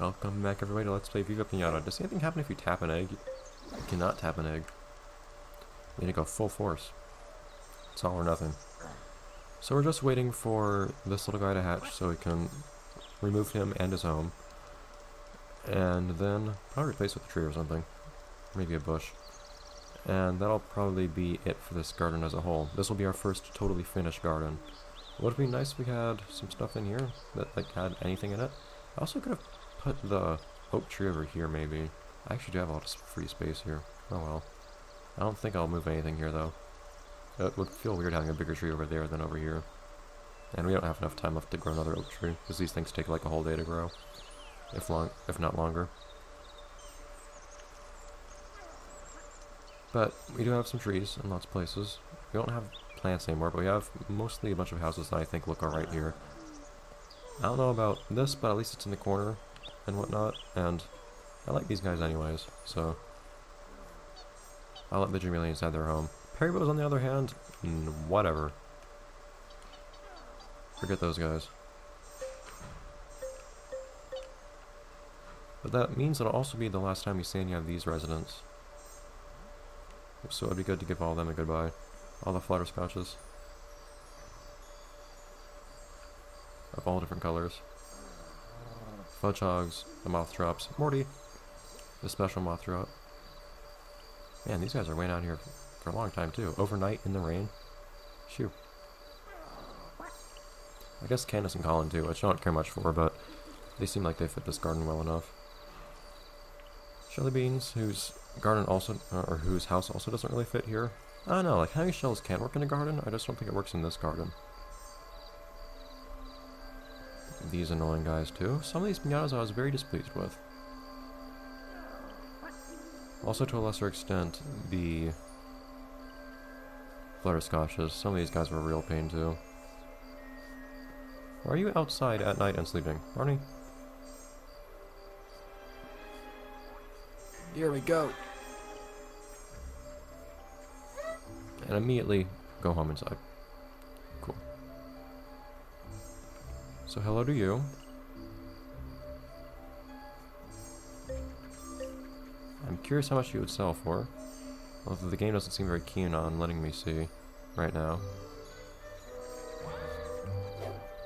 Welcome back everybody to Let's Play Viva Piñata. Does anything happen if you tap an egg? You cannot tap an egg. You need to go full force. It's all or nothing. So we're just waiting for this little guy to hatch so we can remove him and his home. And then probably replace with a tree or something. Maybe a bush. And that'll probably be it for this garden as a whole. This will be our first totally finished garden. Would it be nice if we had some stuff in here that like had anything in it? I also could have put the oak tree over here maybe. I actually do have a lot of free space here. Oh well. I don't think I'll move anything here though. It would feel weird having a bigger tree over there than over here. And we don't have enough time left to grow another oak tree, because these things take like a whole day to grow. If not longer. But we do have some trees in lots of places. We don't have plants anymore, but we have mostly a bunch of houses that I think look alright here. I don't know about this, but at least it's in the corner and whatnot, and I like these guys anyways, so I'll let the Jamilians have their home. Perrybows, on the other hand, whatever. Forget those guys. But that means it'll also be the last time we see any of these residents. So it'd be good to give all of them a goodbye. All the flutterscotches. Of all different colors. Fudgehogs, the moth drops, Morty, the special moth drop. Man, these guys are waiting out here for a long time too. Overnight in the rain. Shoo. I guess Candace and Colin too, which I don't care much for, but they seem like they fit this garden well enough. Shelly Beans, whose garden also, or whose house also doesn't really fit here. I don't know, like hanging shells can work in a garden, I just don't think it works in this garden. These annoying guys too. Some of these piñatas I was very displeased with. Also to a lesser extent, the flutterscotches. Some of these guys were a real pain too. Why are you outside at night and sleeping? Barney? Here we go. And immediately go home inside. Cool. So hello to you. I'm curious how much you would sell for. Although the game doesn't seem very keen on letting me see right now.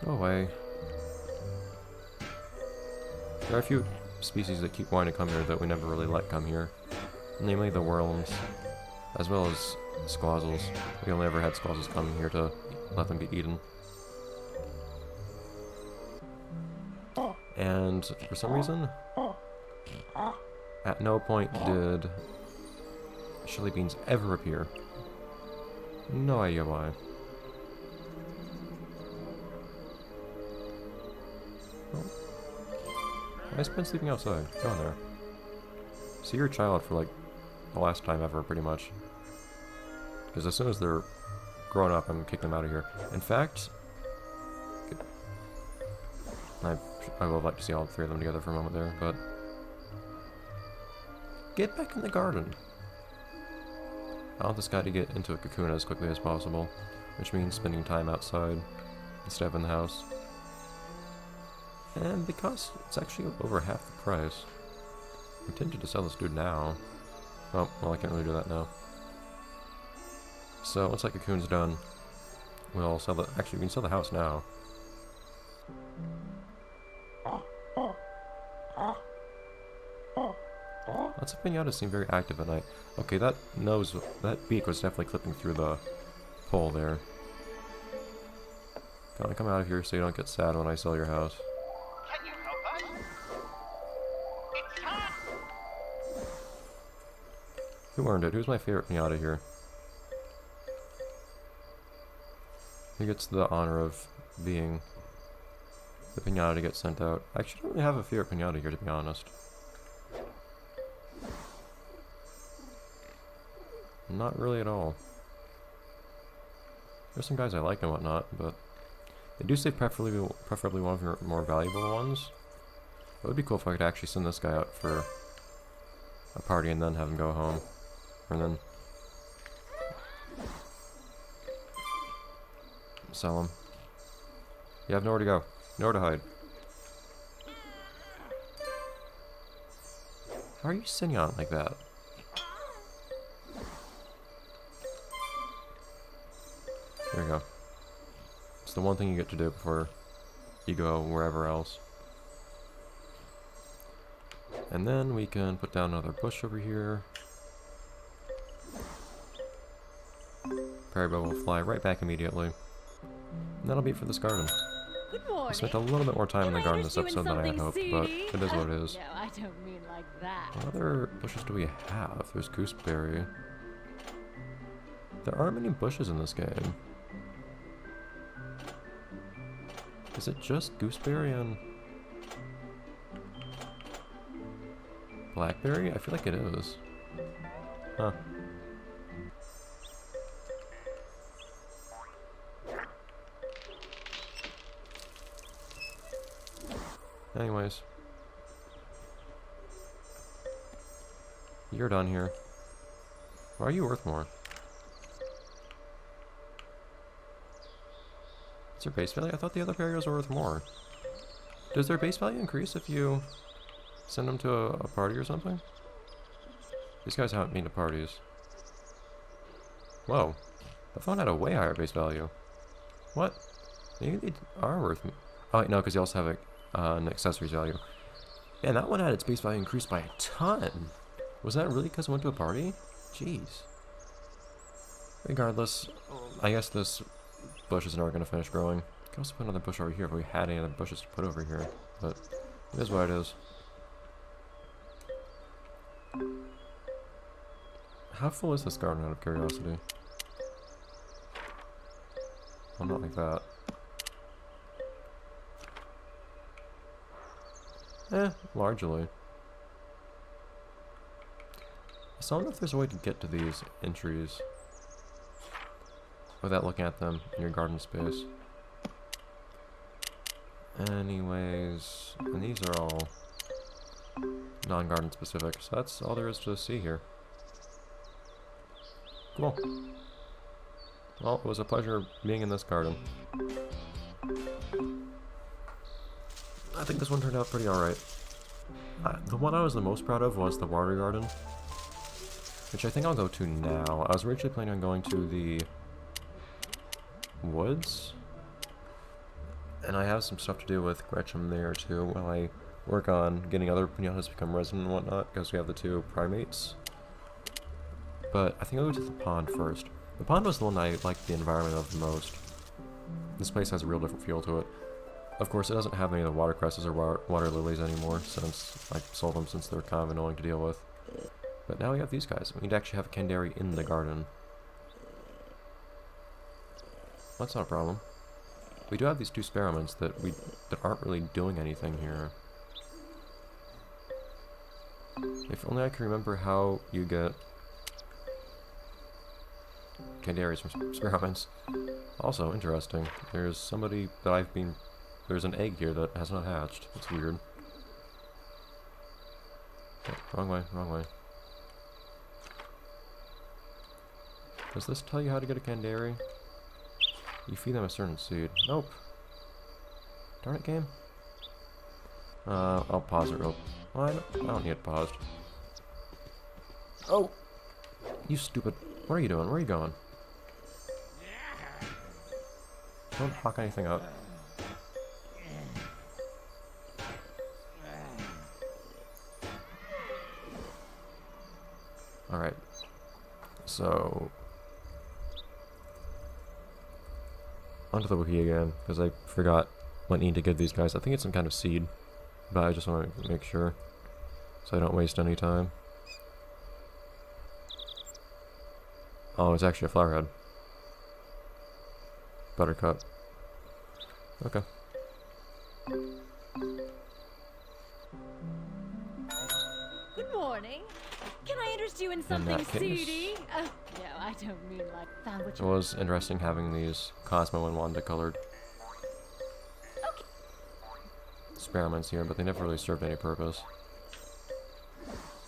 Go away. There are a few species that keep wanting to come here that we never really let come here. Namely the worms, as well as squazzles. We only ever had squazzles come here to let them be eaten. And for some reason, at no point did Shelly Beans ever appear. No idea why. I've been sleeping outside. Go in there. See your child for like the last time ever, pretty much. Because as soon as they're grown up, I'm kicking them out of here. In fact, I would like to see all three of them together for a moment there, but get back in the garden. I want this guy to get into a cocoon as quickly as possible, which means spending time outside instead of in the house. And because it's actually over half the price, I'm tempted to sell this dude now. Oh, well I can't really do that now. So once that cocoon's done, we'll sell the, actually we can sell the house now. Lots of piñatas seem very active at night. Okay, that beak was definitely clipping through the pole there. Gotta come out of here so you don't get sad when I sell your house. Can you help us? It's time. Who earned it? Who's my favorite piñata here? Who gets the honor of being the piñata to get sent out? I actually don't really have a favorite piñata here, to be honest. Not really at all. There's some guys I like and whatnot, but they do say preferably one of your more valuable ones. It would be cool if I could actually send this guy out for a party and then have him go home. And then sell him. You have nowhere to go. Nowhere to hide. How are you sitting on it like that? There you go. It's the one thing you get to do before you go wherever else. And then we can put down another bush over here. Prairie bow will fly right back immediately. And that'll be it for this garden. Good morning. I spent a little bit more time in the garden this interest you in episode than I had hoped, something but seedy? it is what it is. No, I don't mean like that. What other bushes do we have? There's gooseberry. There aren't many bushes in this game. Is it just gooseberry and blackberry? I feel like it is. Huh. Anyways. You're done here. Why are you worth more? Is their base value? I thought the other barriers were worth more. Does their base value increase if you send them to a party or something? These guys haven't been to parties. Whoa. The phone had a way higher base value. What? Maybe they are worth... Oh, wait, no, because they also have an accessories value. Man, that one had its base value increased by a ton. Was that really because it went to a party? Jeez. Regardless, I guess this bush is never going to finish growing. I could also put another bush over here if we had any other bushes to put over here. But it is what it is. How full is this garden, out of curiosity? Well, not like that. Largely. I still wonder if there's a way to get to these entries without looking at them in your garden space. Anyways, and these are all non-garden specific, so that's all there is to see here. Cool. Well, it was a pleasure being in this garden. I think this one turned out pretty alright. The one I was the most proud of was the water garden, which I think I'll go to now. I was originally planning on going to the woods, and I have some stuff to do with Gretchen there too while I work on getting other piñatas to become resin and whatnot, because we have the two primates. But I think I'll go to the pond first. The pond was the one I liked the environment of the most. This place has a real different feel to it. Of course, it doesn't have any of the watercresses or water lilies anymore, since I sold them since they're kind of annoying to deal with. But now we have these guys. We need to actually have a Candary in the garden. That's not a problem. We do have these two sparrowments that aren't really doing anything here. If only I can remember how you get Candaries from sparrowments. Also, interesting. There's somebody that there's an egg here that has not hatched. It's weird. Oh, wrong way, wrong way. Does this tell you how to get a Candary? You feed them a certain seed. Nope. Darn it, game. I'll pause it real. Well, I don't need it paused. Oh! You stupid. What are you doing? Where are you going? Don't hawk anything up. Alright. So... onto the wiki again, because I forgot what I need to give these guys. I think it's some kind of seed, but I just want to make sure, so I don't waste any time. Oh, it's actually a flower head. Buttercup. Okay. Good morning. Can I interest you in something that case- seedy? No, I don't mean like found what It you was interesting having these Cosmo and Wanda colored Okay. experiments here, but they never really served any purpose.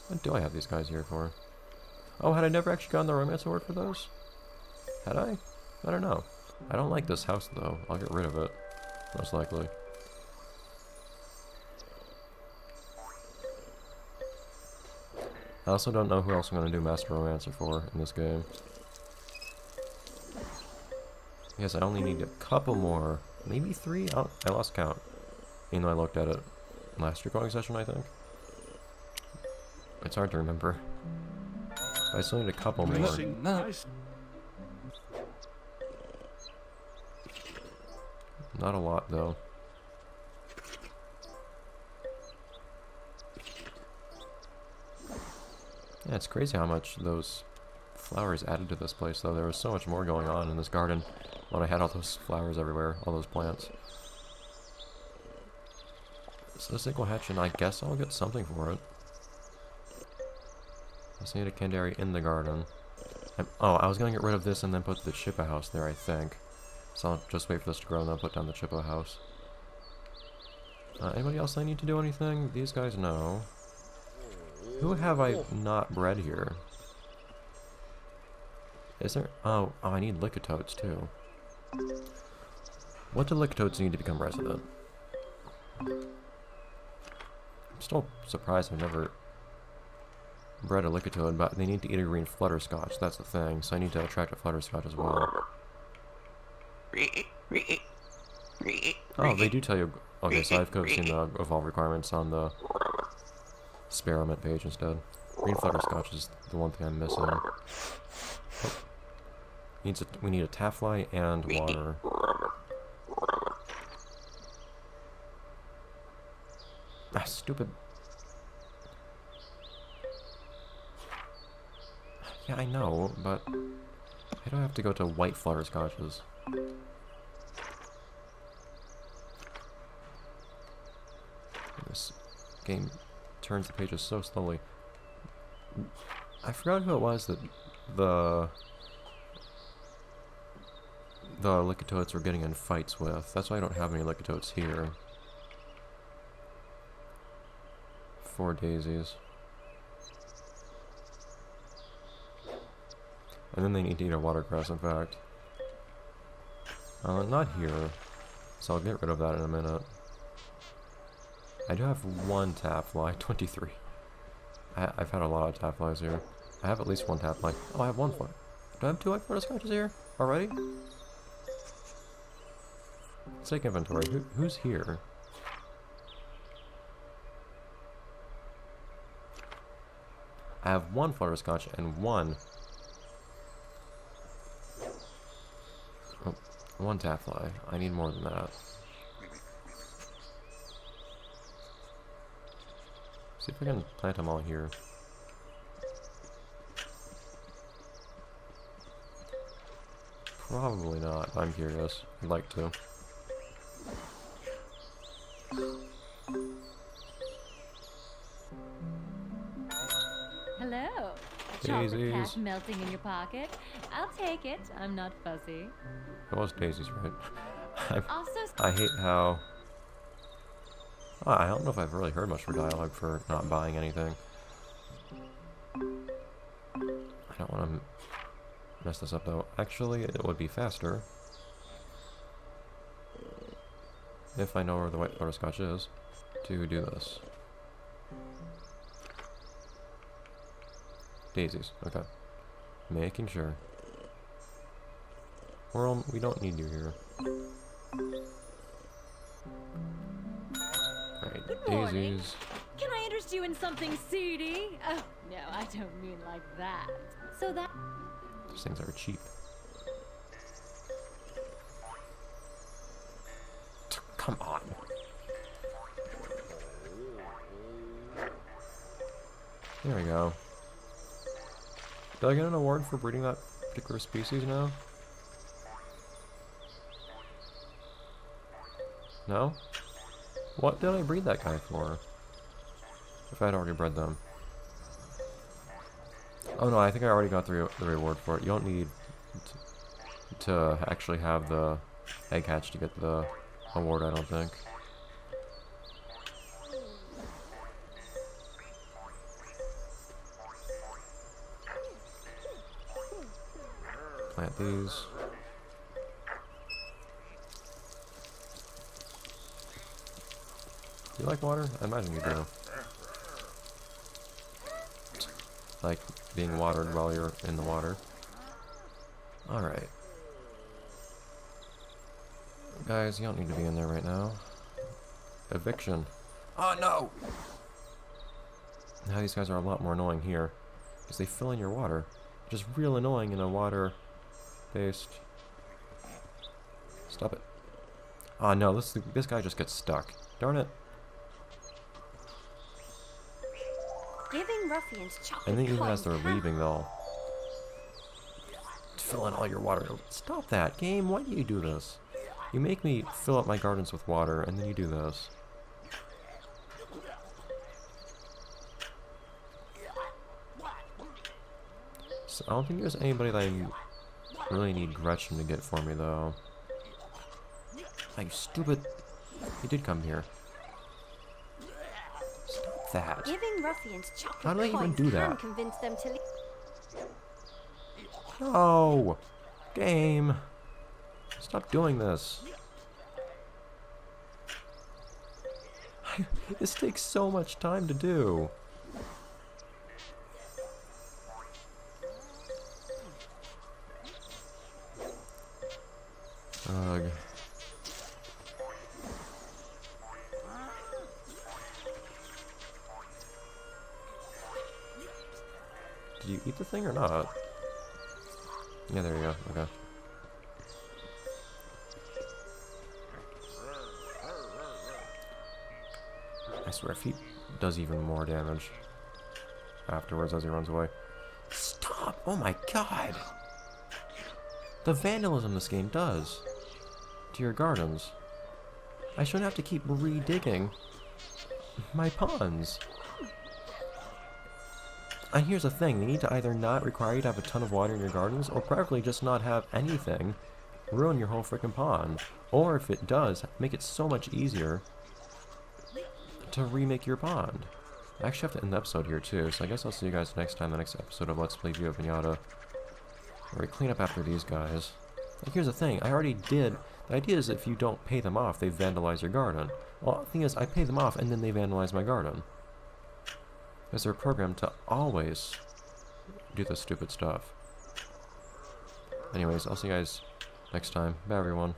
What do I have these guys here for? Oh, had I never actually gotten the romance award for those? Had I? I don't know. I don't like this house though. I'll get rid of it, most likely. I also don't know who else I'm going to do Master Romancer for in this game. Yes, I only need a couple more. Maybe 3? I lost count. Even though I looked at it last recording session, I think. It's hard to remember. I still need a couple more. Nice. Not a lot, though. Yeah, it's crazy how much those flowers added to this place, though. There was so much more going on in this garden when I had all those flowers everywhere, all those plants. So this thing will hatch, and I guess I'll get something for it. I just need a canary in the garden. Oh, I was going to get rid of this and then put the Chippa house there, I think. So I'll just wait for this to grow and then put down the Chippa house. Anybody else I need to do anything? These guys, no. Who have I not bred here? Is there? Oh, I need Licatotes too. What do Licatotes need to become resident? I'm still surprised I've never bred a Licatote, but they need to eat a green Flutterscotch, that's the thing, so I need to attract a Flutterscotch as well. Oh, they do tell you. Okay, so I could have seen the evolve requirements on the Sparrowmint page instead. Green Flutterscotch is the one thing I'm missing. Oh. We need a Taffly and water. Ah, stupid. Yeah, I know, but I don't have to go to white Flutterscotches. This game turns the pages so slowly. I forgot who it was that the Licatotes were getting in fights with. That's why I don't have any Licatotes here. 4 daisies. And then they need to eat a watercress, in fact. Not here. So I'll get rid of that in a minute. I do have one Taffly, 23. I've had a lot of Tafflies here. I have at least one Taffly. Oh, I have one Fly. Do I have 2 white Flutterscotches here already? Let's take inventory. Who's here? I have one Flutterscotch and one... Oh, one Taffly. I need more than that. See if we can plant them all here. Probably not. I'm curious. I'd like to. Hello. Chocolate Daisies. cash melting in your pocket. I'll take it. I'm not fussy. It was daisies, right? Also, I hate how... I don't know if I've really heard much for dialogue for not buying anything. I don't want to mess this up, though. Actually, it would be faster if I know where the white Flutterscotch is to do this. Daisies, okay. Making sure. World, we don't need you here. Alright, good morning. daisies. Can I interest you in something seedy? Oh, no, I don't mean like that. So that... These things are cheap. Come on. There we go. Did I get an award for breeding that particular species now? No? What did I breed that guy for? If I had already bred them. Oh no, I think I already got the reward for it. You don't need to actually have the egg hatch to get the award, I don't think. Plant these. Do you like water? I imagine you do. like being watered while you're in the water. Alright. Guys, you don't need to be in there right now. Eviction. Oh no! Now these guys are a lot more annoying here. Because they fill in your water. Which is real annoying in a water-based... Stop it. Oh no, this guy just gets stuck. Darn it. Giving ruffians chocolate And then even as coins, they're huh? leaving, they'll fill in all your water. Stop that, game. Why do you do this? You make me fill up my gardens with water, and then you do this. So I don't think there's anybody that I really need Gretchen to get for me, though. Like, stupid... He did come here. Stop that. Giving ruffians chocolate How do I even coins do can that? convince them to leave. No! Game! Stop doing this. This takes so much time to do. Ugh. Did you eat the thing or not? Yeah, there you go. Okay. I swear, if he does even more damage afterwards as he runs away. Stop! Oh my god! The vandalism this game does to your gardens. I shouldn't have to keep redigging my ponds. And here's the thing, they need to either not require you to have a ton of water in your gardens, or preferably just not have anything ruin your whole freaking pond. Or if it does, make it so much easier to remake your pond. I actually have to end the episode here too, so I guess I'll see you guys next time, the next episode of Let's Play Viva Piñata, where we clean up after these guys. Like, here's the thing, I already did. The idea is if you don't pay them off, they vandalize your garden. Well, the thing is, I pay them off and then they vandalize my garden. Because they're programmed to always do this stupid stuff. Anyways, I'll see you guys next time. Bye, everyone.